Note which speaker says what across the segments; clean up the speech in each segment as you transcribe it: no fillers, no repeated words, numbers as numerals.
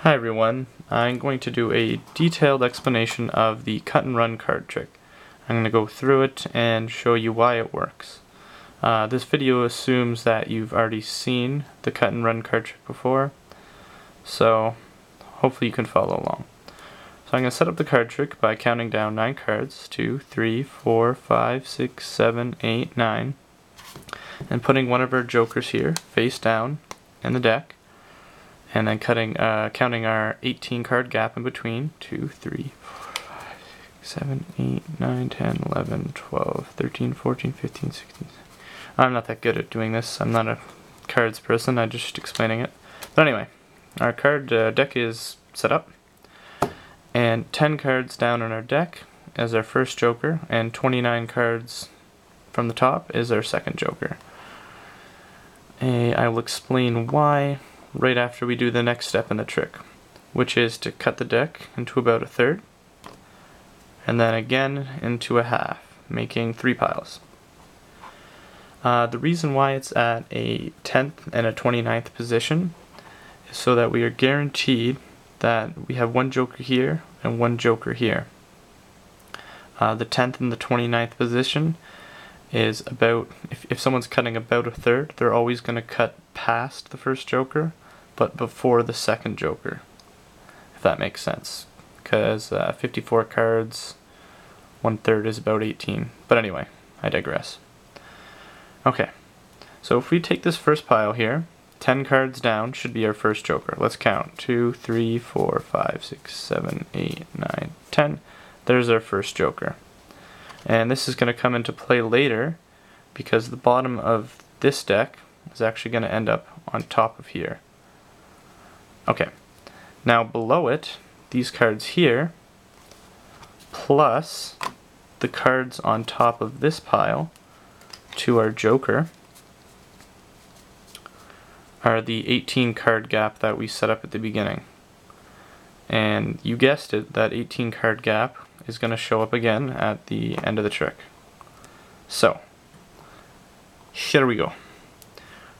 Speaker 1: Hi everyone, I'm going to do a detailed explanation of the cut and run card trick. I'm going to go through it and show you why it works. This video assumes that you've already seen the cut and run card trick before, so hopefully you can follow along. So I'm going to set up the card trick by counting down 9 cards, 2, 3, 4, 5, 6, 7, 8, 9, and putting one of our jokers here face down in the deck. And then counting our 18 card gap in between. 2, 3, 4, 5, 6, 7, 8, 9, 10, 11, 12, 13, 14, 15, 16. I'm not that good at doing this. I'm not a cards person. I'm just explaining it. But anyway, our card deck is set up. And 10 cards down on our deck is our first joker. And 29 cards from the top is our second joker. I will explain why right after we do the next step in the trick, which is to cut the deck into about a third, and then again into a half, making 3 piles. The reason why it's at a 10th and a 29th position is so that we are guaranteed that we have one joker here and one joker here. The 10th and the 29th position is about, if someone's cutting about a third, they're always going to cut past the first joker, but before the second joker, if that makes sense, because 54 cards, 1/3 is about 18. But anyway, I digress. Okay, so if we take this first pile here, 10 cards down should be our first joker. Let's count. 2, 3, 4, 5, 6, 7, 8, 9, 10. There's our first joker. And this is going to come into play later because the bottom of this deck is actually going to end up on top of here. Okay, now below it, these cards here, plus the cards on top of this pile to our joker, are the 18 card gap that we set up at the beginning. And you guessed it, that 18 card gap is going to show up again at the end of the trick. So, here we go.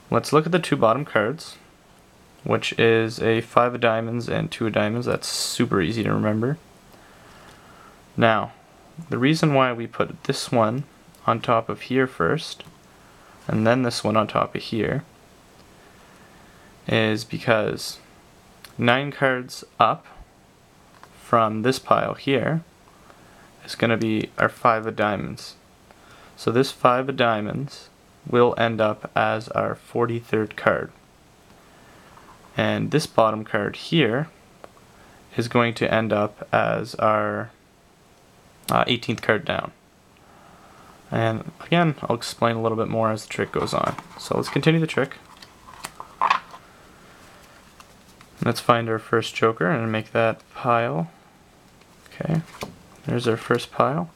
Speaker 1: Let's look at the 2 bottom cards, which is a 5 of diamonds and 2 of diamonds. That's super easy to remember. Now, the reason why we put this one on top of here first, and then this one on top of here, is because 9 cards up from this pile here is going to be our 5 of diamonds. So this 5 of diamonds will end up as our 43rd card. And this bottom card here is going to end up as our 18th card down. And again, I'll explain a little bit more as the trick goes on. So let's continue the trick. Let's find our first joker and make that pile. Okay, there's our first pile.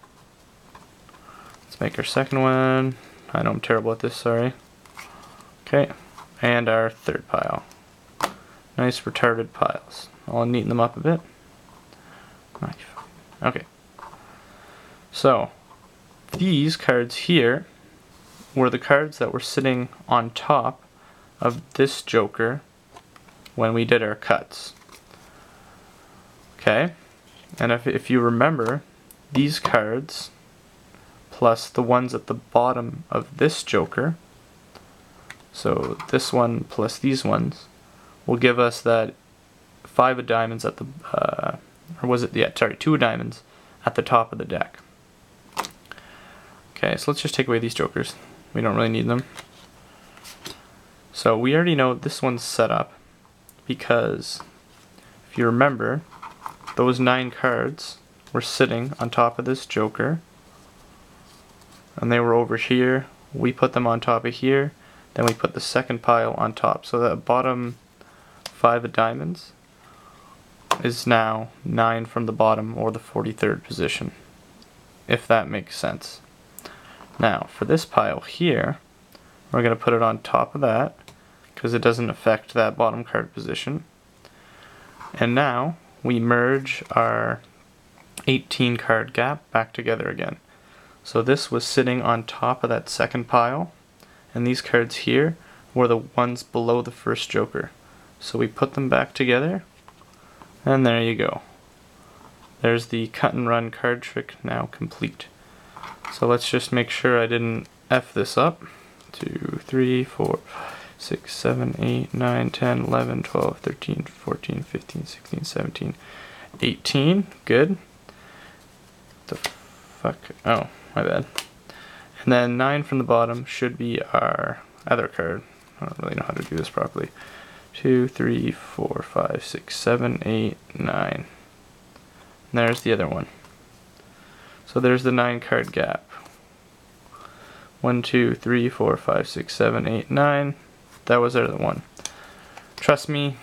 Speaker 1: Let's make our second one. I know I'm terrible at this, sorry. Okay, and our third pile. Nice retarded piles. I'll neaten them up a bit. Okay. So, these cards here were the cards that were sitting on top of this joker when we did our cuts. Okay? And if you remember, these cards plus the ones at the bottom of this joker, so this one plus these ones, will give us that 5 of diamonds at the, or was it, yeah, sorry, 2 of diamonds at the top of the deck. Okay, so let's just take away these jokers. We don't really need them. So we already know this one's set up because, if you remember, those 9 cards were sitting on top of this joker, and they were over here. We put them on top of here, then we put the second pile on top. So that bottom 5 of diamonds is now 9 from the bottom, or the 43rd position, if that makes sense. Now, for this pile here, we're going to put it on top of that, because it doesn't affect that bottom card position. And now, we merge our 18 card gap back together again. So this was sitting on top of that second pile, and these cards here were the ones below the first joker. So we put them back together, And there you go. There's the cut and run card trick now complete. So let's just make sure I didn't F this up. 2, 3, 4, 6, 7, 8, 9, 10, 11, 12, 13, 14, 15, 16, 17, 18. Good. The fuck? Oh, my bad. And then 9 from the bottom should be our other card. I don't really know how to do this properly. 2, 3, 4, 5, 6, 7, 8, 9. And there's the other one. So there's the 9 card gap. 1, 2, 3, 4, 5, 6, 7, 8, 9. That was our other one. Trust me,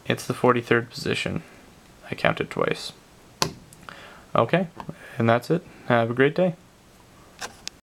Speaker 1: it's the 43rd position. I counted twice. Okay, and that's it. Have a great day.